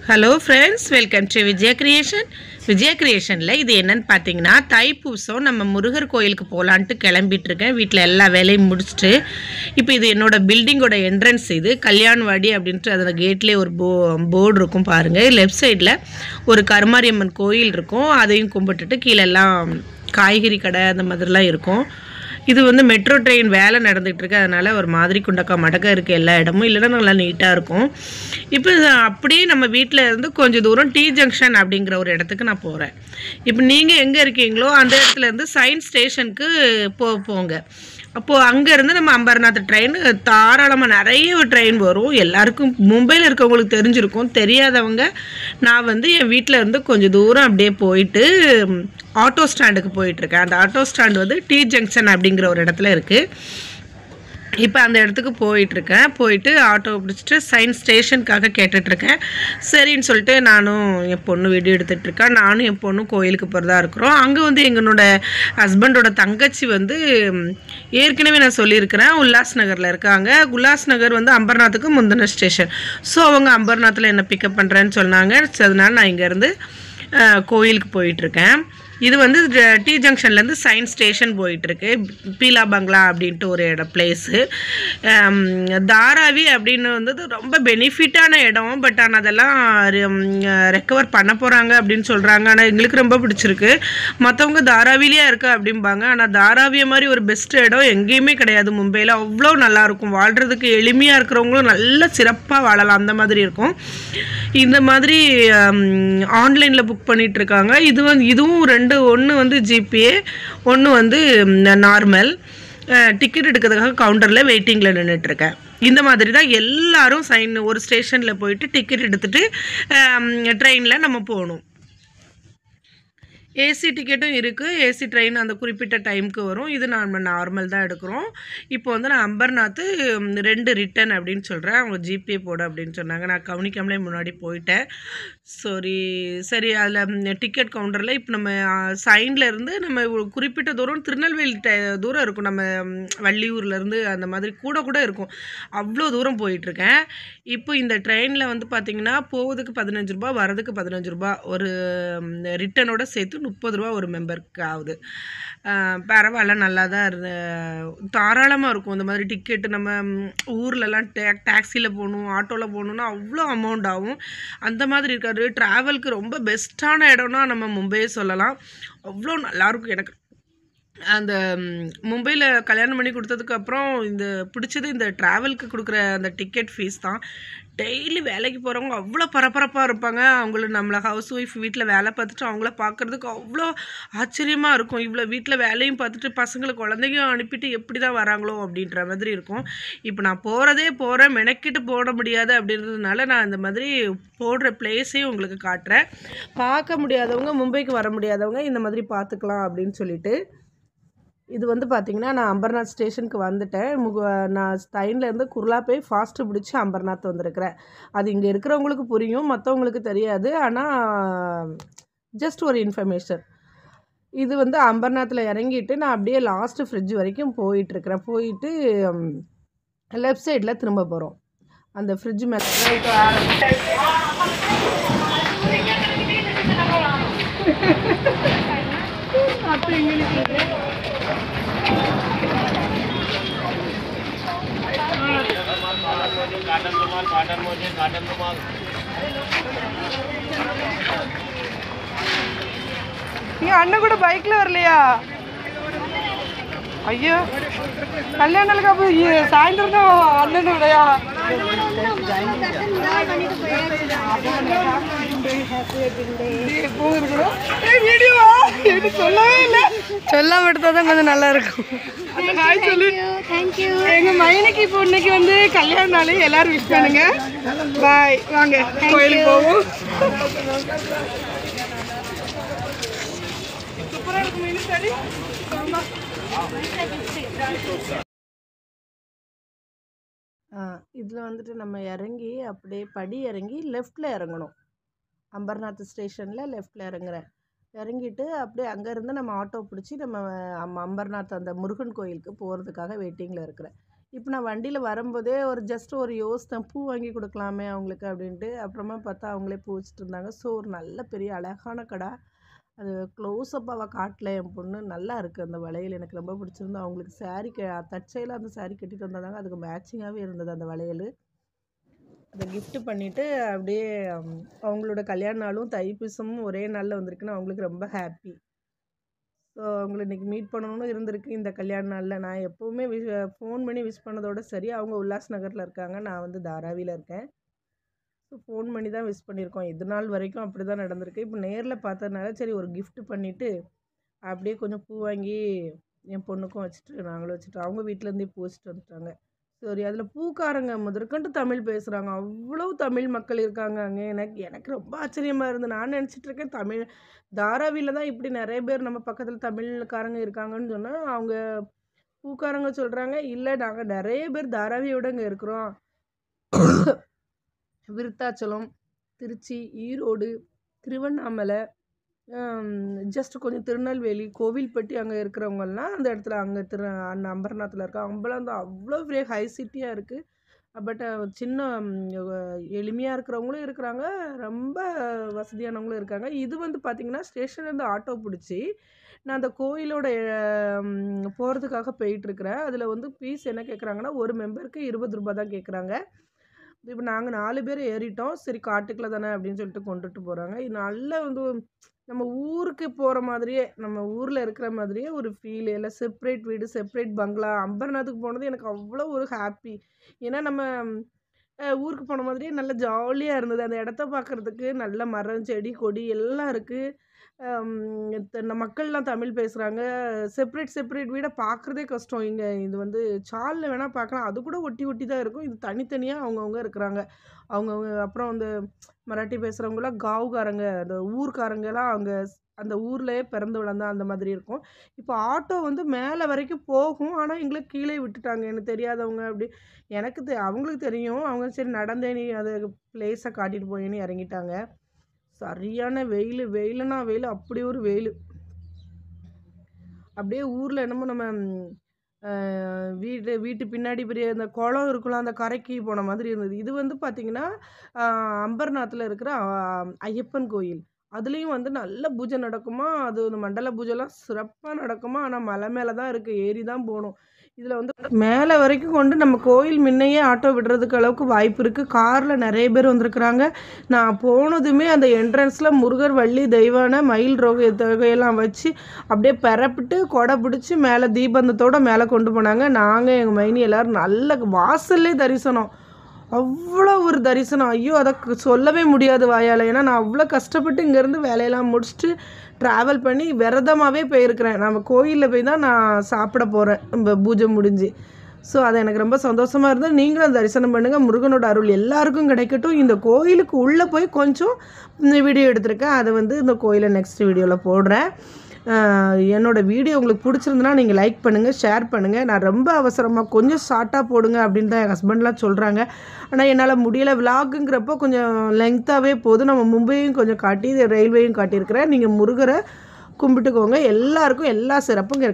Hello friends, welcome to Vijaya creation. விஜயா கிரியேஷனில் இது என்னன்னு பார்த்தீங்கன்னா, தைப்பூசம் நம்ம முருகர் கோயிலுக்கு போகலான்ட்டு கிளம்பிட்டுருக்கேன். வீட்டில் எல்லா வேலையும் முடிச்சுட்டு இப்போ இது என்னோடய பில்டிங்கோட என்ட்ரன்ஸ். இது கல்யாண்வாடி அப்படின்ட்டு அதில் கேட்லேயே ஒரு போர்டு இருக்கும் பாருங்கள். லெஃப்ட் சைடில் ஒரு கருமாரியம்மன் கோயில் இருக்கும். அதையும் கும்பிட்டுட்டு கீழெல்லாம் காய்கறி கடை அந்த மாதிரிலாம் இருக்கும். இது வந்து மெட்ரோ ட்ரெயின் வேலை நடந்துகிட்ருக்கு. அதனால் ஒரு மாதிரி குண்டக்கா மடக்க இருக்குது எல்லா இடமும். இல்லைன்னா நல்லா நீட்டாக இருக்கும். இப்போ அப்படியே நம்ம வீட்டில் இருந்து கொஞ்சம் தூரம் டி ஜங்ஷன் அப்படிங்கிற ஒரு இடத்துக்கு நான் போகிறேன். இப்போ நீங்கள் எங்கே இருக்கீங்களோ அந்த இடத்துலேருந்து சயின்ஸ் ஸ்டேஷனுக்கு போங்க. அப்போது அங்கேருந்து நம்ம அம்பர்நாத் ட்ரெயின் தாராளமாக நிறைய ட்ரெயின் வரும். எல்லாருக்கும் மும்பையில் இருக்கவங்களுக்கு தெரிஞ்சிருக்கும். தெரியாதவங்க நான் வந்து என் வீட்டில் இருந்து கொஞ்சம் தூரம் அப்படியே போயிட்டு ஆட்டோ ஸ்டாண்டுக்கு போயிட்டுருக்கேன். அந்த ஆட்டோ ஸ்டாண்டு வந்து டி ஜங்ஷன் அப்படிங்கிற ஒரு இடத்துல இருக்குது. இப்போ அந்த இடத்துக்கு போயிட்டுருக்கேன். போயிட்டு ஆட்டோ பிடிச்சிட்டு சயின்ஸ் ஸ்டேஷனுக்காக கேட்டுட்ருக்கேன். சரின்னு சொல்லிட்டு நானும் என் பொண்ணு வீடியோ எடுத்துகிட்ருக்கேன். நானும் என் பொண்ணும் கோயிலுக்கு போகிறதா இருக்கிறோம். அங்கே வந்து எங்களோட ஹஸ்பண்டோட தங்கச்சி வந்து ஏற்கனவே நான் சொல்லியிருக்கிறேன் உல்லாஸ் நகரில் இருக்காங்க. உல்லாஸ் நகர் வந்து அம்பர்நாத்துக்கு முந்தின ஸ்டேஷன். ஸோ அவங்க அம்பர்நாத்தில் என்னை பிக்கப் பண்ணுறேன்னு சொன்னாங்க. அதனால நான் இங்கேருந்து கோயிலுக்கு போயிட்டுருக்கேன். இது வந்து டி ஜங்ஷன்லேருந்து சயின்ஸ் ஸ்டேஷன் போயிட்டுருக்கு. பீலா பங்களா அப்படின்ட்டு ஒரு பிளேஸு. தாராவி அப்படின்னு வந்து ரொம்ப பெனிஃபிட்டான இடம். பட் ஆனால் அதெல்லாம் ரெக்கவர் பண்ண போகிறாங்க அப்படின்னு சொல்கிறாங்க. ஆனால் எங்களுக்கு ரொம்ப பிடிச்சிருக்கு. மற்றவங்க தாராவிலேயே இருக்கா அப்படிம்பாங்க. ஆனால் தாராவியை மாதிரி ஒரு பெஸ்ட் இடம் எங்கேயுமே கிடையாது மும்பையில். அவ்வளோ நல்லாயிருக்கும். வாழ்கிறதுக்கு எளிமையாக இருக்கிறவங்களும் நல்ல சிறப்பாக வாழலாம். அந்த மாதிரி இருக்கும். இந்த மாதிரி ஆன்லைனில் புக் பண்ணிகிட்ருக்காங்க. இதுவும் ஒன்று வந்து ஜிபே, ஒன்று வந்து நார்மல். டிக்கெட் எடுக்கிறதுக்காக கவுண்டரில் வெயிட்டிங்கில் நின்றுட்டுருக்கேன். இந்த மாதிரி தான் எல்லோரும் ஒரு ஸ்டேஷனில் போயிட்டு டிக்கெட் எடுத்துகிட்டு ட்ரெயினில் நம்ம போகணும். ஏசி டிக்கெட்டும் இருக்குது. ஏசி ட்ரெயின் அந்த குறிப்பிட்ட டைமுக்கு வரும். இது நம்ம நார்மல் தான் எடுக்கிறோம். இப்போ வந்து நான் அம்பர்நாத்து 2 ரிட்டன் அப்படின்னு சொல்கிறேன். அவங்க ஜிபே போட அப்படின்னு சொன்னாங்க. நான் கவனிக்காமலே முன்னாடி போயிட்டேன். சரி அதில் டிக்கெட் கவுண்டரில் இப்போ நம்ம சைனில் இருந்து நம்ம குறிப்பிட்ட தூரம் திருநெல்வேலி தூரம் இருக்கும். நம்ம வள்ளியூர்லேருந்து அந்த மாதிரி கூட இருக்கும். அவ்வளோ தூரம் போயிட்டுருக்கேன். இப்போ இந்த ட்ரெயினில் வந்து பார்த்திங்கன்னா போவதுக்கு 15 ரூபா, வரதுக்கு 15 ரூபா. ஒரு ரிட்டனோட சேர்த்து 30 ரூபா ஒரு மெம்பருக்கு ஆகுது. பரவாயில்ல, நல்லா தான் தாராளமாக இருக்கும். இந்த மாதிரி டிக்கெட்டு நம்ம ஊர்லலாம் டாக்ஸியில் போகணும், ஆட்டோவில் போகணுன்னா அவ்வளோ அமௌண்ட் ஆகும். அந்த மாதிரி இருக்காது. ட்ராவலுக்கு ரொம்ப பெஸ்ட்டான இடம்னா நம்ம மும்பையை சொல்லலாம். அவ்வளோ நல்லாயிருக்கும். எனக்கு அந்த மும்பையில் கல்யாணம் பண்ணி கொடுத்ததுக்கப்புறம் பிடிச்சது இந்த ட்ராவலுக்கு கொடுக்குற அந்த டிக்கெட் ஃபீஸ் தான். டெய்லி வேலைக்கு போகிறவங்க அவ்வளோ பரபரப்பாக இருப்பாங்க. நம்மளை ஹவுஸ் ஒய்ஃப் வீட்டில் வேலை பார்த்துட்டு அவங்கள பார்க்குறதுக்கு அவ்வளோ ஆச்சரியமாக இருக்கும். இவ்வளோ வீட்டில் வேலையும் பார்த்துட்டு பசங்களை குழந்தைங்க அனுப்பிட்டு எப்படி தான் வராங்களோ அப்படின்ற மாதிரி இருக்கும். இப்போ நான் போகிறேன், மெனக்கிட்டு போட முடியாது அப்படின்றதுனால நான் இந்த மாதிரி போடுற பிளேஸையும் உங்களுக்கு காட்டுறேன். பார்க்க முடியாதவங்க, மும்பைக்கு வர முடியாதவங்க இந்த மாதிரி பார்த்துக்கலாம் அப்படின்னு சொல்லிட்டு. இது வந்து பார்த்திங்கன்னா நான் அம்பர்நாத் ஸ்டேஷனுக்கு வந்துட்டேன். நான் ட்ரெயின்லேருந்து குர்லா போய் ஃபாஸ்ட்டு பிடிச்சி அம்பர்நாத் வந்திருக்கிறேன். அது இங்கே இருக்கிறவங்களுக்கு புரியும், மற்றவங்களுக்கு தெரியாது. ஆனால் ஜஸ்ட் ஒரு இன்ஃபர்மேஷன். இது வந்து அம்பர்நாத்தில் இறங்கிட்டு நான் அப்படியே லாஸ்ட்டு ஃப்ரிட்ஜ் வரைக்கும் போயிட்டுருக்கிறேன். போயிட்டு லெஃப்ட் சைடில் திரும்ப போகிறோம். அந்த ஃப்ரிட்ஜ் மேலே அண்ணன் கூட பைக்கில் வரலையா? ஐயோ, கல்யாணத்துக்கு அப்போ சாயந்தரம் தான் அண்ணன் விடையா? சொல்லவே இல்லை. சொல்லாம எடுத்தாதான் கொஞ்சம் நல்லா இருக்கும். எங்க மைனுக்கு இப்போ இன்னைக்கு வந்து கல்யாண நாள். எல்லாரும் விஷ் பண்ணுங்க. பாய். வாங்க கோயிலுக்கு போவோம். சூப்பரா இருக்கும். இதில் வந்துட்டு நம்ம இறங்கி அப்படியே படி இறங்கி லெஃப்டில் இறங்கணும். அம்பர்நாத் ஸ்டேஷனில் லெஃப்டில் இறங்கிட்டு அப்படியே அங்கேருந்து நம்ம ஆட்டோ பிடிச்சி நம்ம அம்பர்நாத் அந்த முருகன் கோயிலுக்கு போகிறதுக்காக வெயிட்டிங்கில் இருக்கிறேன். இப்போ நான் வண்டியில் வரும்போதே ஜஸ்ட் ஒரு யோசித்தேன், பூ வாங்கி கொடுக்கலாமே அவங்களுக்கு அப்படின்ட்டு. அப்புறமா பார்த்தா அவங்களே பூ வச்சுட்டு இருந்தாங்க. ஸோ ஒரு நல்ல பெரிய அழகான கடை. அது க்ளோஸ்அப்பாக காட்டல என் பொண்ணு. நல்லா இருக்குது அந்த வளையல், எனக்கு ரொம்ப பிடிச்சிருந்து. அவங்களுக்கு சாரீ தற்செயலாக அந்த சாரீ கட்டிட்டு வந்தாங்க, அதுக்கு மேட்சிங்காகவே இருந்தது அந்த வளையல். அதை கிஃப்ட் பண்ணிவிட்டு அப்படியே அவங்களோட கல்யாண நாளும் தைப்பூசமும் ஒரே நாளில் வந்திருக்குன்னு அவங்களுக்கு ரொம்ப ஹாப்பி. ஸோ அவங்கள இன்றைக்கி மீட் பண்ணணும்னு இருந்திருக்கு இந்த கல்யாண நாளில். நான் எப்போவுமே ஃபோன் பண்ணி விஷ் பண்ணதோட சரி. அவங்க உல்லாஸ் நகரில் இருக்காங்க, நான் வந்து தாராவியில் இருக்கேன். ஸோ ஃபோன் பண்ணி தான் விஷ் பண்ணியிருக்கோம். இது நாள் வரைக்கும் அப்படி தான் நடந்திருக்கு. இப்போ நேரில் பார்த்ததுனால சரி ஒரு கிஃப்ட் பண்ணிவிட்டு அப்படியே கொஞ்சம் பூ வாங்கி என் பொண்ணுக்கும் வச்சுட்டு நாங்களும் வச்சுட்டோம். அவங்க வீட்டிலேருந்தே பூ வச்சுட்டு வந்துட்டாங்க. சரி, அதில் பூக்காரங்க முதற்கொண்டு தமிழ் பேசுகிறாங்க. அவ்வளோ தமிழ் மக்கள் இருக்காங்க அங்கே. எனக்கு ரொம்ப ஆச்சரியமாக இருந்து நான் நினச்சிட்ருக்கேன் தமிழ் தாராவியில் தான் இப்படி நிறைய பேர் நம்ம பக்கத்தில் தமிழ்காரங்க இருக்காங்கன்னு சொன்னால், அவங்க பூக்காரங்க சொல்கிறாங்க, இல்லை நாங்கள் நிறைய பேர் தாராவியோட இங்கே இருக்கிறோம். விருத்தாச்சலம், திருச்சி, ஈரோடு, திருவண்ணாமலை, ஜஸ்ட் கொஞ்சம் திருநெல்வேலி, கோவில்பட்டி அங்கே இருக்கிறவங்கலாம் அந்த இடத்துல அங்கே அந்த அம்பர்நாத்தில் இருக்காங்க. அவங்களாம் வந்து அவ்வளோ பெரிய ஹை சிட்டியாக இருக்குது. பட் சின்ன எளிமையாக இருக்கிறவங்களும் இருக்கிறாங்க, ரொம்ப வசதியானவங்களும் இருக்காங்க. இது வந்து பார்த்திங்கன்னா ஸ்டேஷன்லேருந்து ஆட்டோ பிடிச்சி நான் அந்த கோயிலோட போகிறதுக்காக போயிட்டுருக்கிறேன். அதில் வந்து ஃபீஸ் என்ன கேட்குறாங்கன்னா, ஒரு மெம்பருக்கு ரூ. 20 தான் கேட்குறாங்க. இப்போ நாங்கள் 4 பேர் ஏறிட்டோம். சரி காட்டுக்குள்ள தானே அப்படின்னு சொல்லிட்டு கொண்டுட்டு போகிறாங்க. இது நல்லா வந்து நம்ம ஊருக்கு போகிற மாதிரியே, நம்ம ஊரில் இருக்கிற மாதிரியே ஒரு ஃபீல். எல்லாம் செப்ரேட் வீடு, செப்ரேட் பங்களா. அம்பர்நாத்துக்கு போனது எனக்கு அவ்வளோ ஒரு ஹாப்பி. ஏன்னா நம்ம ஊருக்கு போன மாதிரியே நல்ல ஜாலியாக இருந்தது. அந்த இடத்த பார்க்குறதுக்கு நல்ல மரம், செடி, கொடி எல்லாம் இருக்குது. இந்த மக்கள்லாம் தமிழ் பேசுகிறாங்க. செப்ரேட் வீடை பார்க்குறதே கஷ்டம். இங்கே இது வந்து சாலில் வேணால் பார்க்கலாம், அது கூட ஒட்டி ஒட்டி தான் இருக்கும். இது தனித்தனியாக அவங்கவுங்க இருக்கிறாங்க. அவங்கவுங்க அப்புறம் வந்து மராட்டி பேசுகிறவங்களாம் காவுக்காரங்க, அந்த ஊர்க்காரங்கெல்லாம் அவங்க அந்த ஊர்லேயே பிறந்து வளர்ந்தா அந்த மாதிரி இருக்கும். இப்போ ஆட்டோ வந்து மேலே வரைக்கும் போகும், ஆனால் எங்களை கீழே விட்டுட்டாங்க. எனக்கு தெரியாதவங்க அப்படி எனக்கு அவங்களுக்கு தெரியும். அவங்க சரி நடந்தே நீ அதை பிளேஸை காட்டிட்டு போயின்னு இறங்கிட்டாங்க. சரியான வெயில், வெயிலுனா வெயில், அப்படி ஒரு வெயில். அப்படியே ஊரில் என்னமோ நம்ம வீட்டு பின்னாடி பெரிய அந்த குளம் இருக்குல்ல, அந்த கரைக்கு போன மாதிரி இருந்தது. இது வந்து பார்த்திங்கன்னா அம்பர்நாத்தில் இருக்கிற ஐயப்பன் கோயில். அதுலேயும் வந்து நல்ல பூஜை நடக்குமா, அது இந்த மண்டல பூஜைலாம் சிறப்பாக நடக்குமா. ஆனால் மலை மேலே தான் இருக்குது, ஏறி தான் போகணும். இதில் வந்து மேலே வரைக்கும் கொண்டு நம்ம கோயில் முன்னையே ஆட்டோ விடுறதுக்கு அளவுக்கு வாய்ப்பு இருக்குது. காரில் நிறைய பேர் வந்திருக்கிறாங்க. நான் போனதுமே அந்த என்ட்ரன்ஸில் முருகர், வள்ளி, தெய்வானை, மயில் தொகையெல்லாம் வச்சு அப்படியே பரப்பிட்டு கொடை பிடிச்சி மேலே தீபந்தத்தோடு மேலே கொண்டு போனாங்க. நாங்கள் எங்கள் மைனி எல்லோரும் நல்ல வாசல்லே தரிசனம். அவ்வளோ ஒரு தரிசனம். ஐயோ, அதை சொல்லவே முடியாது வாயால். ஏன்னா நான் அவ்வளோ கஷ்டப்பட்டு இங்கேருந்து வேலையெல்லாம் முடிச்சுட்டு ட்ராவல் பண்ணி விரதமாகவே போயிருக்கிறேன். நம்ம கோயிலில் போய் தான் நான் சாப்பிட போகிறேன் நம்ம பூஜை முடிஞ்சு. ஸோ அது எனக்கு ரொம்ப சந்தோஷமாக இருந்தது. நீங்களும் தரிசனம் பண்ணுங்கள். முருகனோட அருள் எல்லாருக்கும் கிடைக்கட்டும். இந்த கோயிலுக்கு உள்ளே போய் கொஞ்சம் வீடியோ எடுத்திருக்கேன், அதை வந்து இந்த கோயிலை நெக்ஸ்ட் வீடியோவில் போடுறேன். என்னோடய வீடியோ உங்களுக்கு பிடிச்சிருந்துன்னா நீங்கள் லைக் பண்ணுங்கள், ஷேர் பண்ணுங்கள். நான் ரொம்ப அவசரமாக கொஞ்சம் ஷார்ட்டாக போடுங்க அப்படின்னு தான் என் ஹஸ்பண்ட்லாம் சொல்கிறாங்க. ஆனால் என்னால் முடியலை. விலாகுங்கிறப்போ கொஞ்சம் லெங்க்த்தாகவே போதும். நம்ம மும்பையும் கொஞ்சம் காட்டி ரயில்வேயும் காட்டியிருக்கிறேன். நீங்கள் முருகரை கும்பிட்டுக்கோங்க. எல்லாருக்கும் எல்லா சிறப்பும் இருக்க